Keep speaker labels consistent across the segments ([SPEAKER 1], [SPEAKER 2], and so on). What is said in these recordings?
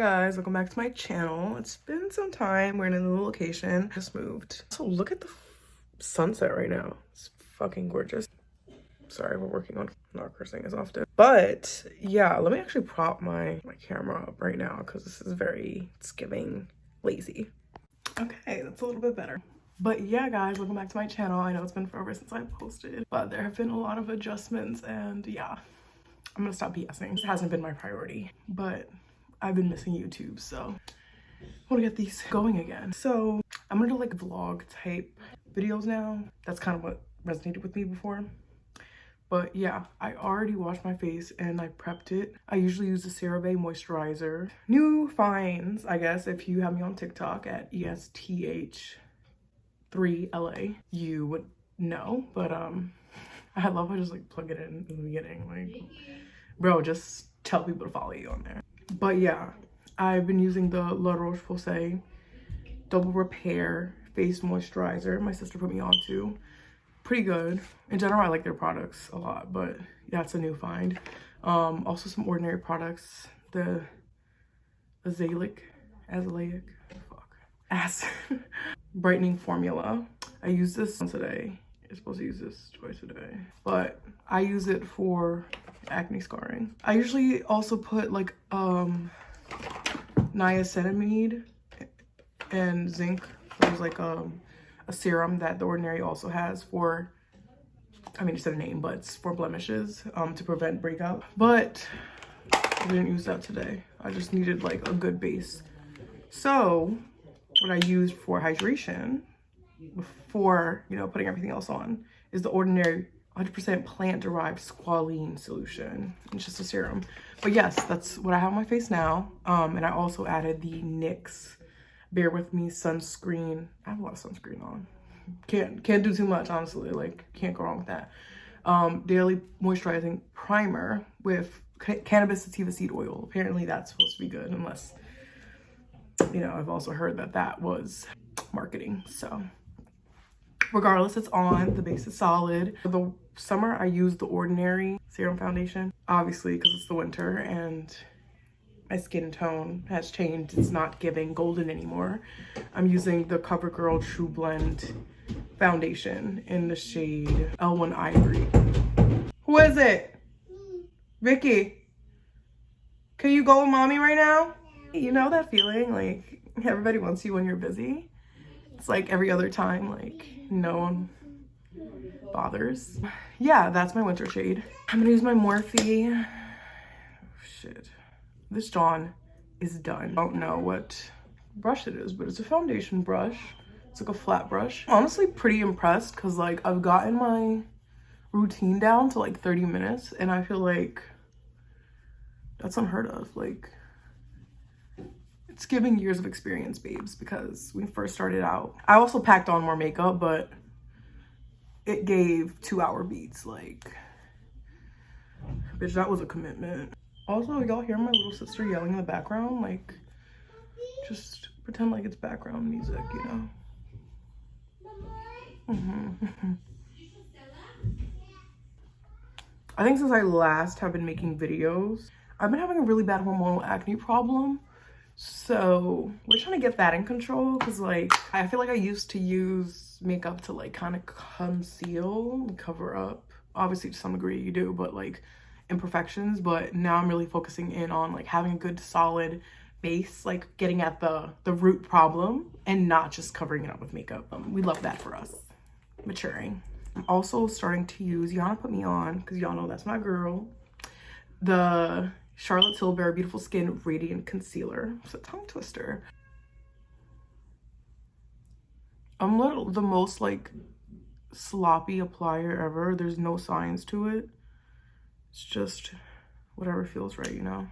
[SPEAKER 1] guys, welcome back to my channel. It's been some time. We're in a new location. Just moved. So look at the sunset right now. It's fucking gorgeous. Sorry, we're working on not cursing as often. But yeah, let me actually prop my camera up right now because this is it's giving lazy. Okay, that's a little bit better. But yeah, guys, welcome back to my channel. I know it's been forever since I posted, but there have been a lot of adjustments and yeah, I'm gonna stop BSing. This hasn't been my priority, but I've been missing YouTube, so I want to get these going again. So I'm gonna do like vlog type videos now. That's kind of what resonated with me before. But yeah, I already washed my face and I prepped it. I usually use the CeraVe moisturizer. New finds, I guess, if you have me on TikTok at ESTH3LA, you would know. But I love how I just like plug it in the beginning. Like, bro, just tell people to follow you on there. But yeah, I've been using the La Roche-Posay Double Repair Face Moisturizer. My sister put me on to. Pretty good. In general, I like their products a lot, but yeah, it's a new find. Also some ordinary products. The Azelaic brightening formula. I use this today. You're supposed to use this twice a day, but I use it for acne scarring. I usually also put like niacinamide and zinc. There's like a serum that The Ordinary also has for, I mean, it's a name, but it's for blemishes, to prevent breakout. But I didn't use that today. I just needed like a good base. So what I used for hydration before, you know, putting everything else on is The Ordinary 100% plant-derived squalene solution. It's just a serum. But yes, that's what I have on my face now. And I also added the NYX Bear With Me sunscreen. I have a lot of sunscreen on. Can't do too much, honestly. Like, can't go wrong with that. Daily moisturizing primer with cannabis sativa seed oil. Apparently that's supposed to be good, unless, you know, I've also heard that that was marketing. So regardless, it's on. The base is solid. For the summer, I use The Ordinary serum foundation, obviously, because it's the winter and my skin tone has changed. It's not giving golden anymore. I'm using the CoverGirl True Blend foundation in the shade L1 Ivory. Who is it? Vicky, can you go with mommy right now? You know that feeling, like everybody wants you when you're busy. It's like every other time, like no one bothers. Yeah, that's my winter shade. I'm gonna use my Morphe. Oh, shit. This Dawn is done. I don't know what brush it is, but it's a foundation brush. It's like a flat brush. I'm honestly pretty impressed because like I've gotten my routine down to like 30 minutes and I feel like that's unheard of. Like, it's giving years of experience, babes, because when we first started out, I also packed on more makeup, but it gave 2-hour beats. Like, bitch, that was a commitment. Also, y'all hear my little sister yelling in the background? Like, just pretend like it's background music, you know? I think since I last have been making videos, I've been having a really bad hormonal acne problem. So we're trying to get that in control because like, I feel like I used to use makeup to like kind of conceal and cover up. Obviously to some degree you do, but like imperfections. But now I'm really focusing in on like having a good solid base, like getting at the root problem and not just covering it up with makeup. We love that for us. Maturing. I'm also starting to use, Yana put me on because y'all know that's my girl, the Charlotte Tilbury Beautiful Skin Radiant Concealer. It's a tongue twister. I'm the most like sloppy applier ever. There's no science to it. It's just whatever feels right, you know?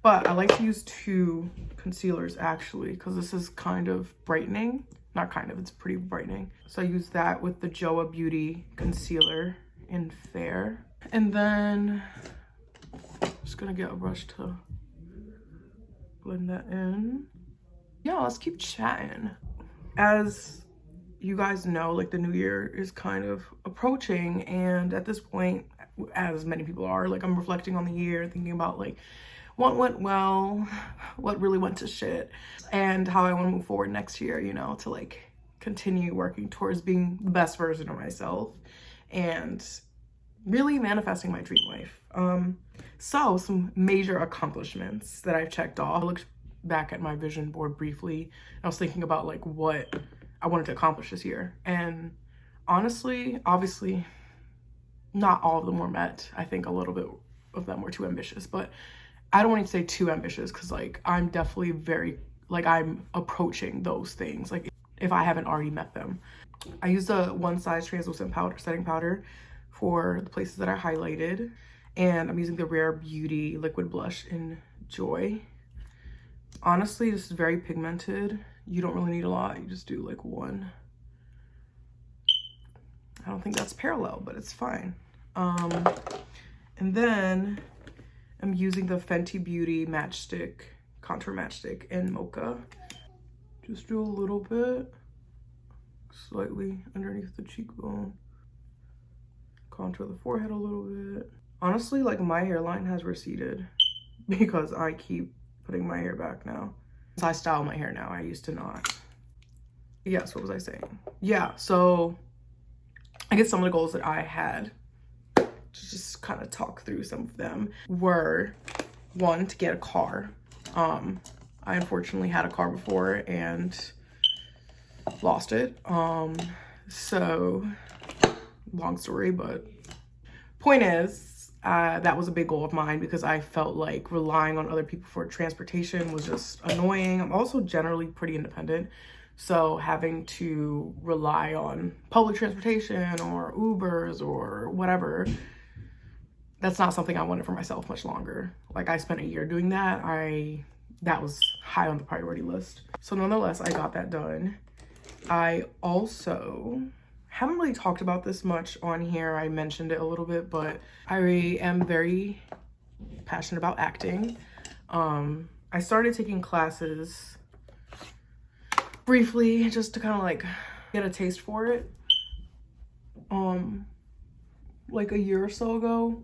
[SPEAKER 1] But I like to use 2 concealers actually, because this is kind of brightening. Not kind of, it's pretty brightening. So I use that with the Joa Beauty concealer in Fair. And then I'm just gonna get a brush to blend that in. Yeah, let's keep chatting. As you guys know, like the new year is kind of approaching, and at this point, as many people are, like I'm reflecting on the year, thinking about like what went well, what really went to shit, and how I want to move forward next year, you know, to like continue working towards being the best version of myself and really manifesting my dream life. So some major accomplishments that I've checked off. I looked back at my vision board briefly. I was thinking about like what I wanted to accomplish this year. And honestly, obviously, not all of them were met. I think a little bit of them were too ambitious, but I don't want to say too ambitious because like I'm definitely very, like I'm approaching those things. Like if I haven't already met them. I used a one size translucent powder, setting powder for the places that I highlighted. And I'm using the Rare Beauty liquid blush in Joy. Honestly, this is very pigmented. You don't really need a lot. You just do like one. I don't think that's parallel, but it's fine. And then I'm using the Fenty Beauty matchstick, contour matchstick in Mocha. Just do a little bit, slightly underneath the cheekbone. Contour the forehead a little bit. Honestly, like my hairline has receded because I keep putting my hair back now. So I style my hair now, I used to not. Yes, what was I saying? Yeah, so I guess some of the goals that I had, to just kind of talk through some of them, were one, to get a car. I unfortunately had a car before and lost it. So long story, but point is, that was a big goal of mine because I felt like relying on other people for transportation was just annoying. I'm also generally pretty independent, so having to rely on public transportation or Ubers or whatever, that's not something I wanted for myself much longer. Like I spent a year doing that. That was high on the priority list. So nonetheless, I got that done. I also haven't really talked about this much on here. I mentioned it a little bit, but I am very passionate about acting. I started taking classes briefly just to kind of like get a taste for it. Like a year or so ago,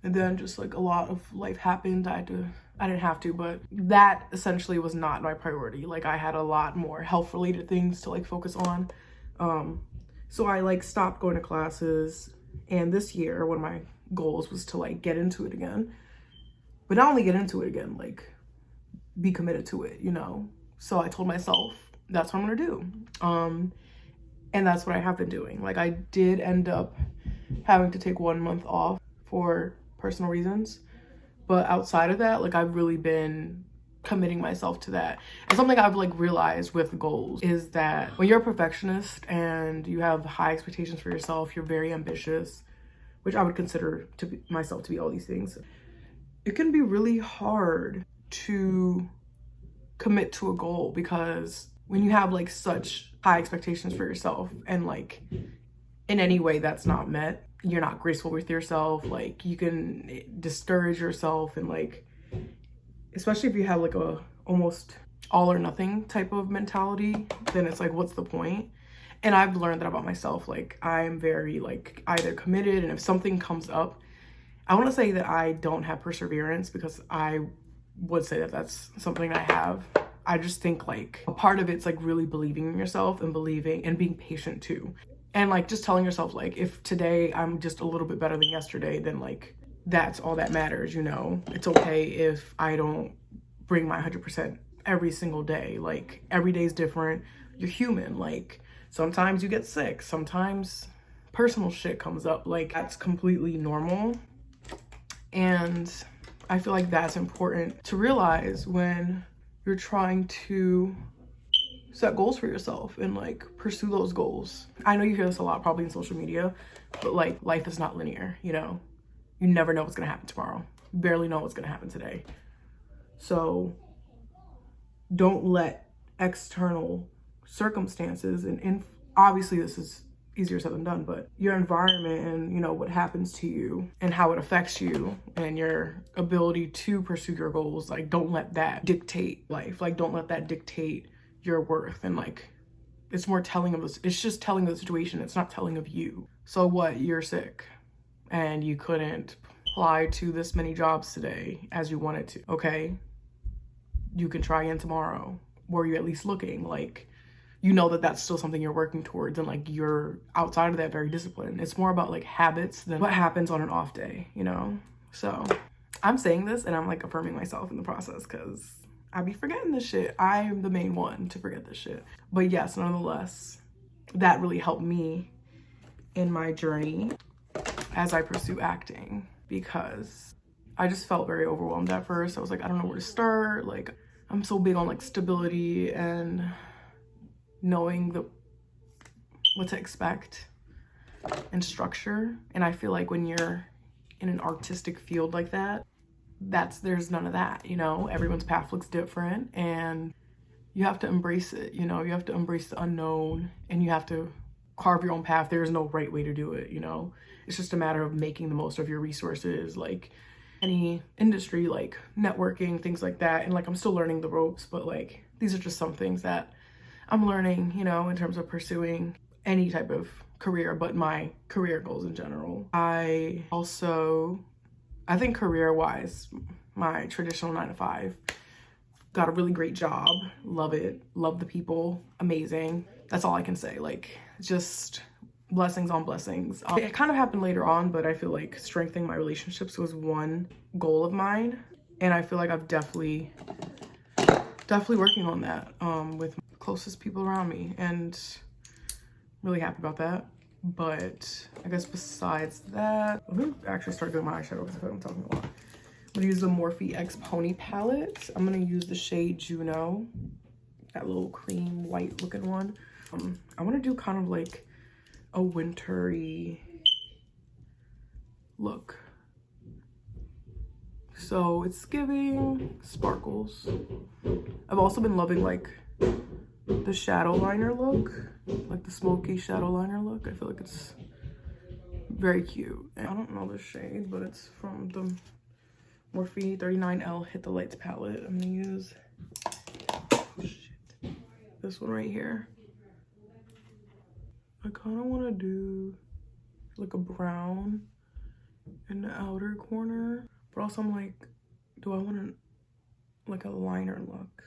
[SPEAKER 1] and then just like a lot of life happened. I didn't have to, but that essentially was not my priority. Like I had a lot more health related things to like focus on. So I like stopped going to classes, and this year one of my goals was to like get into it again. But not only get into it again, like be committed to it, you know? So I told myself that's what I'm gonna do. And that's what I have been doing. Like I did end up having to take 1 month off for personal reasons. But outside of that, like I've really been committing myself to that. And something I've like realized with goals is that when you're a perfectionist and you have high expectations for yourself, you're very ambitious, which I would consider myself to be all these things. It can be really hard to commit to a goal because when you have like such high expectations for yourself and like in any way that's not met, you're not graceful with yourself. Like you can discourage yourself, and like especially if you have like a almost all or nothing type of mentality, then it's like, what's the point? And I've learned that about myself. Like I'm very like either committed, and if something comes up, I want to say that I don't have perseverance because I would say that that's something I have. I just think like a part of it's like really believing in yourself and believing and being patient too. And like just telling yourself like if today I'm just a little bit better than yesterday, then like that's all that matters, you know? It's okay if I don't bring my 100% every single day. Like every day is different. You're human. Like sometimes you get sick. Sometimes personal shit comes up. Like that's completely normal. And I feel like that's important to realize when you're trying to set goals for yourself and like pursue those goals. I know you hear this a lot probably in social media, but like life is not linear, you know? You never know what's gonna happen tomorrow. You barely know what's gonna happen today. So don't let external circumstances and obviously this is easier said than done, but your environment and you know what happens to you and how it affects you and your ability to pursue your goals, like don't let that dictate life. Like don't let that dictate your worth. And like it's more telling of this, it's just telling of the situation, it's not telling of you. So what, you're sick and you couldn't apply to this many jobs today as you wanted to. Okay, you can try again tomorrow. Were you at least looking? Like, you know that that's still something you're working towards, and like you're outside of that very discipline. It's more about like habits than what happens on an off day, you know? So I'm saying this and I'm like affirming myself in the process because I be forgetting this shit. I'm the main one to forget this shit. But yes, nonetheless, that really helped me in my journey as I pursue acting, because I just felt very overwhelmed at first. I was like, I don't know where to start. Like, I'm so big on like stability and knowing what to expect and structure. And I feel like when you're in an artistic field like that, there's none of that, you know? Everyone's path looks different and you have to embrace it, you know? You have to embrace the unknown and you have to carve your own path. There's no right way to do it, you know? It's just a matter of making the most of your resources, like any industry, like networking, things like that. And like, I'm still learning the ropes, but like, these are just some things that I'm learning, you know, in terms of pursuing any type of career, but my career goals in general. I think career-wise, my traditional 9-to-5, got a really great job, love it, love the people, amazing. That's all I can say, like, just blessings on blessings. It kind of happened later on, but I feel like strengthening my relationships was one goal of mine, and I feel like I've definitely working on that with my closest people around me, and really happy about that. But I guess besides that, I'm gonna actually start doing my eyeshadow because I feel like I'm talking a lot. I'm gonna use the Morphe X Pony palette. I'm gonna use the shade Juno, that little cream white looking one. I want to do kind of like a wintry look. So it's giving sparkles. I've also been loving like the shadow liner look, like the smoky shadow liner look. I feel like it's very cute. And I don't know the shade, but it's from the Morphe 39L Hit the Lights palette. I'm gonna use this one right here. I kind of want to do like a brown in the outer corner, but also I'm like, do I want like a liner look?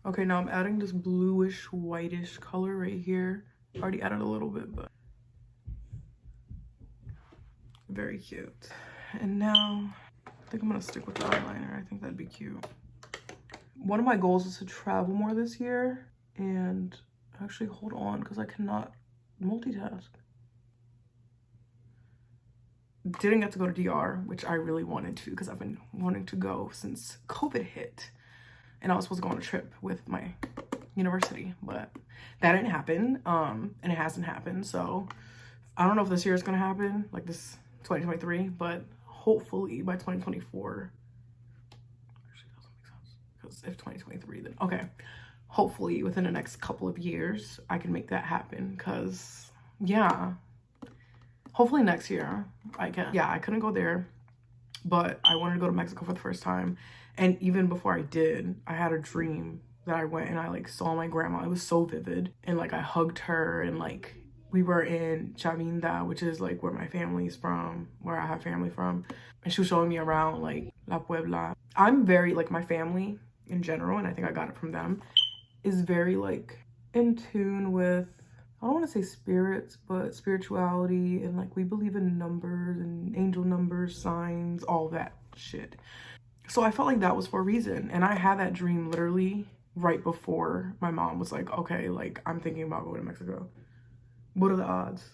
[SPEAKER 1] Okay, now I'm adding this bluish whitish color right here. Already added a little bit, but very cute. And now I think I'm gonna stick with the eyeliner. I think that'd be cute. One of my goals is to travel more this year, and actually hold on because I cannot multitask. Didn't get to go to DR, which I really wanted to because I've been wanting to go since COVID hit. And I was supposed to go on a trip with my university, but that didn't happen. And it hasn't happened. So I don't know if this year is gonna happen, like this 2023, but hopefully by 2024. Actually, that doesn't make sense. Because if 2023, then okay. Hopefully within the next couple of years, I can make that happen. Cause yeah, hopefully next year I can. Yeah, I couldn't go there, but I wanted to go to Mexico for the first time. And even before I did, I had a dream that I went and I like saw my grandma. It was so vivid. And like I hugged her, and like we were in Chavinda, which is like where my family's from, where I have family from. And she was showing me around like La Puebla. I'm very like, my family in general, and I think I got it from them, is very like in tune with, I don't want to say spirits, but spirituality, and like we believe in numbers and angel numbers, signs, all that shit. So I felt like that was for a reason. And I had that dream literally right before my mom was like, okay, like I'm thinking about going to Mexico. What are the odds?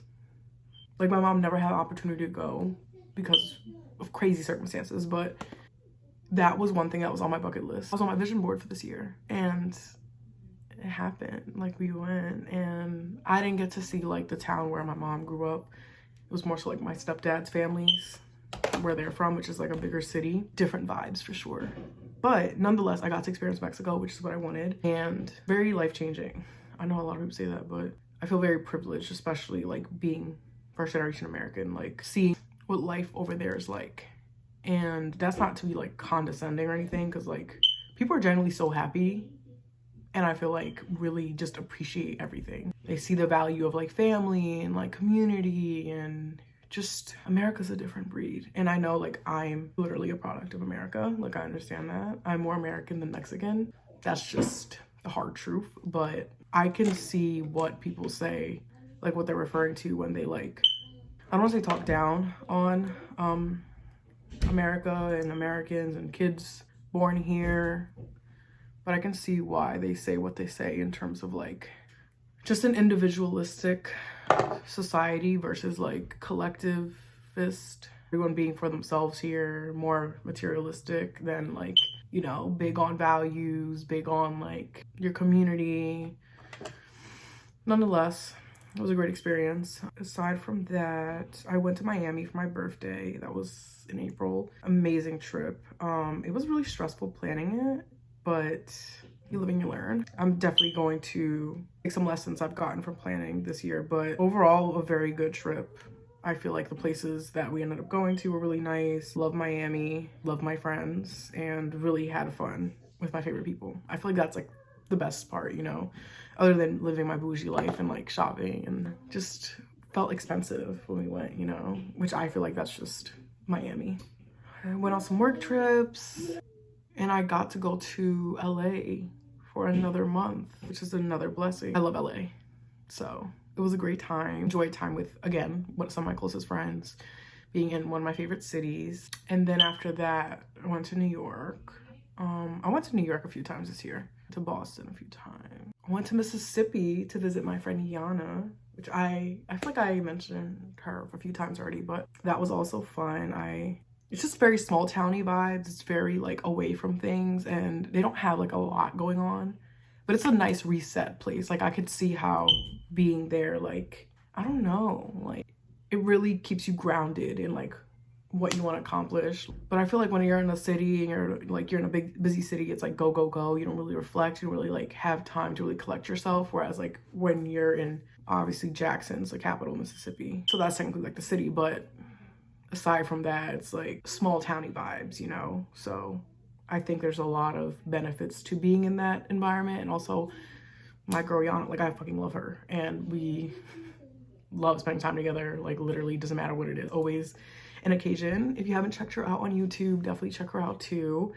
[SPEAKER 1] Like my mom never had an opportunity to go because of crazy circumstances, but that was one thing that was on my bucket list. I was on my vision board for this year, and it happened. Like we went, and I didn't get to see like the town where my mom grew up. It was more so like my stepdad's families, where they're from, which is like a bigger city. Different vibes for sure. But nonetheless, I got to experience Mexico, which is what I wanted, and very life-changing. I know a lot of people say that, but I feel very privileged, especially like being first generation American, like seeing what life over there is like. And that's not to be like condescending or anything, because like people are generally so happy and I feel like really just appreciate everything. They see the value of like family and like community, and just America's a different breed. And I know like I'm literally a product of America. Like I understand that. I'm more American than Mexican. That's just the hard truth. But I can see what people say, like what they're referring to when they like, I don't want to say talk down on America and Americans and kids born here, but I can see why they say what they say in terms of like just an individualistic society versus like collectivist, everyone being for themselves here, more materialistic than like, you know, big on values, big on like your community. Nonetheless, it was a great experience. Aside from that, I went to Miami for my birthday. That was in April. Amazing trip. It was really stressful planning it, but you live and you learn. I'm definitely going to take some lessons I've gotten from planning this year, but overall, a very good trip. I feel like the places that we ended up going to were really nice. Love Miami, love my friends, and really had fun with my favorite people. I feel like that's like the best part, you know, other than living my bougie life and like shopping, and just felt expensive when we went, you know, which I feel like that's just Miami. I went on some work trips, and I got to go to LA for another month, which is another blessing. I love LA. So it was a great time. Enjoyed time with, again, some of my closest friends, being in one of my favorite cities. And then after that, I went to New York. I went to New York a few times this year, to Boston a few times. I went to Mississippi to visit my friend Yana, which I feel like I mentioned her a few times already, but that was also fun. It's just very small towny vibes. It's very like away from things, and they don't have like a lot going on, but it's a nice reset place. Like I could see how being there, like, I don't know, like it really keeps you grounded in like what you want to accomplish. But I feel like when you're in a city and you're in a big busy city, it's like go go go. You don't really reflect, you don't really like have time to really collect yourself, whereas like when you're in obviously Jackson's the capital, Mississippi, so that's technically like the city, but aside from that, it's like small towny vibes, you know? So I think there's a lot of benefits to being in that environment. And also my girl Yana, like I fucking love her, and we love spending time together. Like literally doesn't matter what it is, always an occasion. If you haven't checked her out on YouTube, definitely check her out too.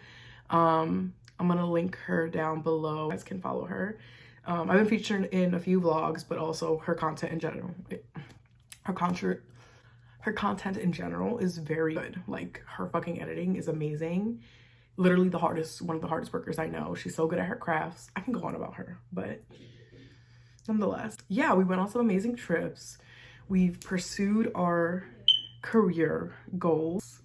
[SPEAKER 1] I'm gonna link her down below. You guys can follow her. I've been featured in a few vlogs, but also her content in general. Her content in general is very good. Like her fucking editing is amazing. Literally one of the hardest workers I know. She's so good at her crafts. I can go on about her, but nonetheless, yeah, we went on some amazing trips. We've pursued our career goals.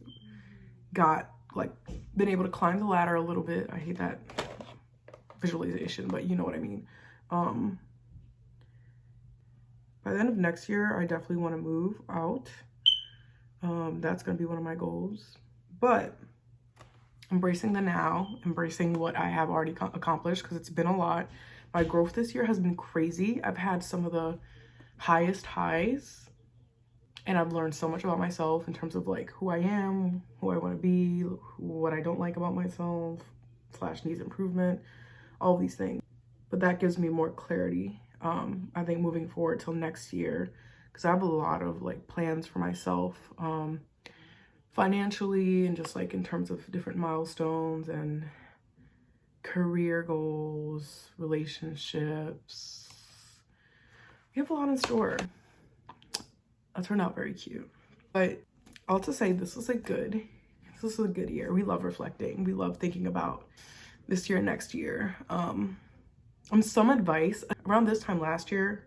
[SPEAKER 1] Been able to climb the ladder a little bit. I hate that visualization, but you know what I mean. By the end of next year, I definitely want to move out. That's going to be one of my goals, but embracing the now, embracing what I have already accomplished, because it's been a lot. My growth this year has been crazy. I've had some of the highest highs, and I've learned so much about myself in terms of like who I am, who I want to be, what I don't like about myself, / needs improvement, all of these things. But that gives me more clarity, I think, moving forward till next year, because I have a lot of like plans for myself, financially, and just like in terms of different milestones and career goals, relationships. We have a lot in store. That turned out very cute. But all to say, this was a good year. We love reflecting. We love thinking about this year and next year. Some advice, around this time last year,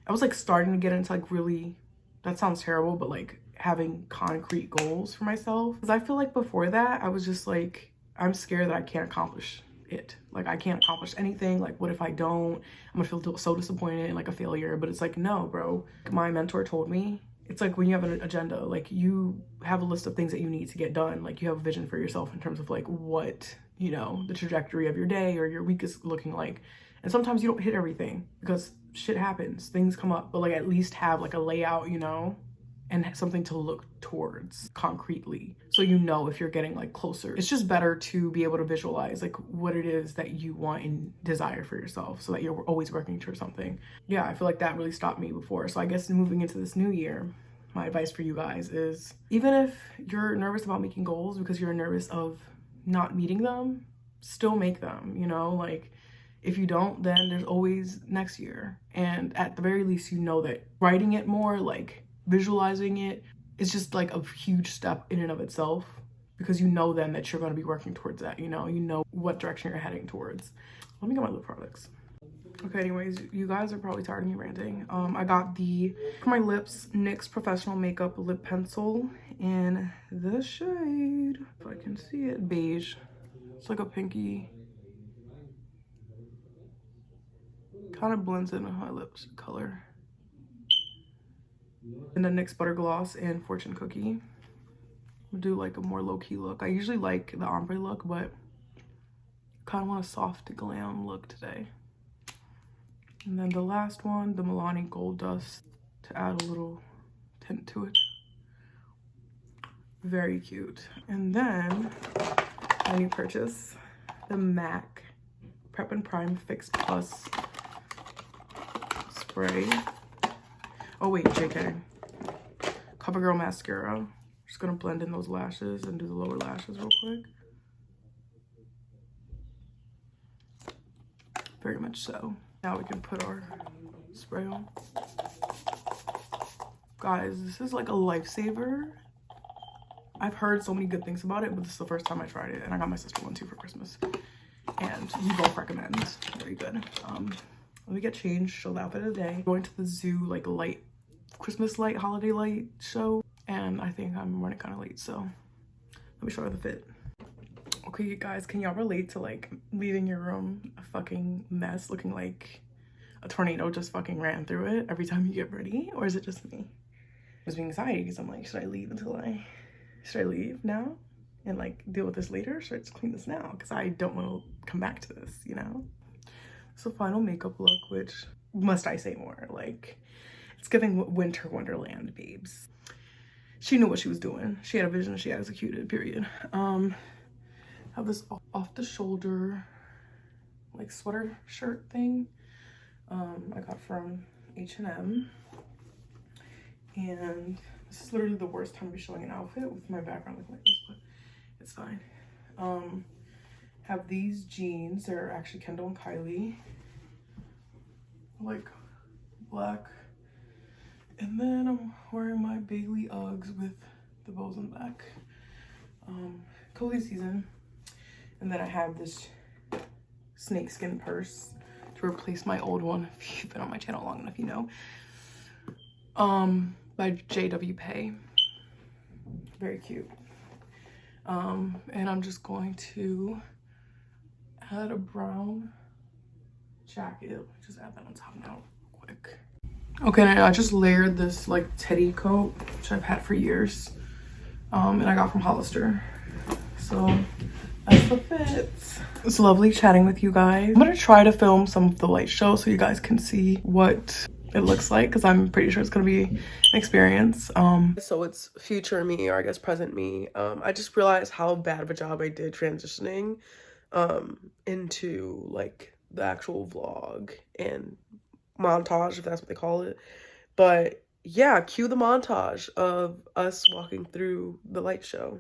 [SPEAKER 1] I was like starting to get into like really, that sounds terrible, but like having concrete goals for myself. Because I feel like before that, I was just like, I'm scared that I can't accomplish it. Like I can't accomplish anything. Like what if I don't? I'm gonna feel so disappointed and like a failure. But it's like, no, bro. My mentor told me, it's like when you have an agenda, like you have a list of things that you need to get done. Like you have a vision for yourself in terms of like what, you know, the trajectory of your day or your week is looking like. And sometimes you don't hit everything because shit happens, things come up, but like at least have like a layout, you know? and something to look towards concretely, so you know if you're getting like closer. It's just better to be able to visualize like what it is that you want and desire for yourself, so that you're always working towards something. Yeah, I feel like that really stopped me before. So I guess moving into this new year, my advice for you guys is, even if you're nervous about making goals because you're nervous of not meeting them, still make them, you know? Like, if you don't, then there's always next year. And at the very least, you know that writing it more, like visualizing it, is just like a huge step in and of itself, because you know then that you're going to be working towards that, you know what direction you're heading towards. Let me get my lip products. Okay, anyways, you guys are probably tired of me ranting. I got for my lips, NYX Professional Makeup Lip Pencil in the shade, if I can see it, beige. It's like a pinky. Kind of blends in with my lips color. And then NYX Butter Gloss and Fortune Cookie. I'll do like a more low-key look. I usually like the ombre look, but kind of want a soft glam look today. And then the last one, the Milani Gold Dust, to add a little tint to it. Very cute. And then my new purchase, the MAC Prep and Prime Fix Plus spray. Oh wait, JK. CoverGirl mascara. Just gonna blend in those lashes and do the lower lashes real quick. Very much so. Now we can put our spray on. Guys, this is like a lifesaver. I've heard so many good things about it, but this is the first time I tried it, and I got my sister one too for Christmas. And we both recommend. Very good. Let me get changed, show the outfit of the day. Going to the zoo, like light, Christmas light, holiday light show. And I think I'm running kind of late, so let me show you the fit. Okay, you guys, can y'all relate to like leaving your room a fucking mess, looking like a tornado just fucking ran through it every time you get ready? Or is it just me? I was being anxiety because I'm like, should I leave now and like deal with this later? Should I just clean this now? Because I don't want to come back to this, you know? So final makeup look, which must I say more? Like, it's giving winter wonderland, babes. She knew what she was doing. She had a vision, she executed, period. Have this off the shoulder, like sweater shirt thing. I got from H&M. And this is literally the worst time to be showing an outfit with my background looking like this, but it's fine. Have these jeans. They're actually Kendall and Kylie. Like black. And then I'm wearing my Bailey Uggs with the bows in the back. Cozy season. And then I have this snakeskin purse to replace my old one. If you've been on my channel long enough, you know. By JW Pay. Very cute. And I'm just going to add a brown jacket. Just add that on top now real quick. Okay, I just layered this like teddy coat, which I've had for years. And I got from Hollister. So that's the fit. It's lovely chatting with you guys. I'm gonna try to film some of the light show so you guys can see what it looks like, because I'm pretty sure it's gonna be an experience. So it's future me, or I guess present me. I just realized how bad of a job I did transitioning into like the actual vlog and montage, if that's what they call it. But yeah, cue the montage of us walking through the light show.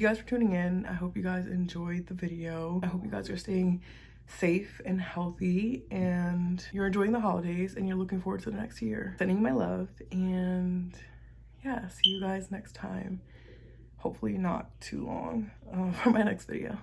[SPEAKER 1] you guys for tuning in. I hope you guys enjoyed the video. I hope you guys are staying safe and healthy, and you're enjoying the holidays, and you're looking forward to the next year. Sending you my love, and yeah, see you guys next time. Hopefully not too long for my next video.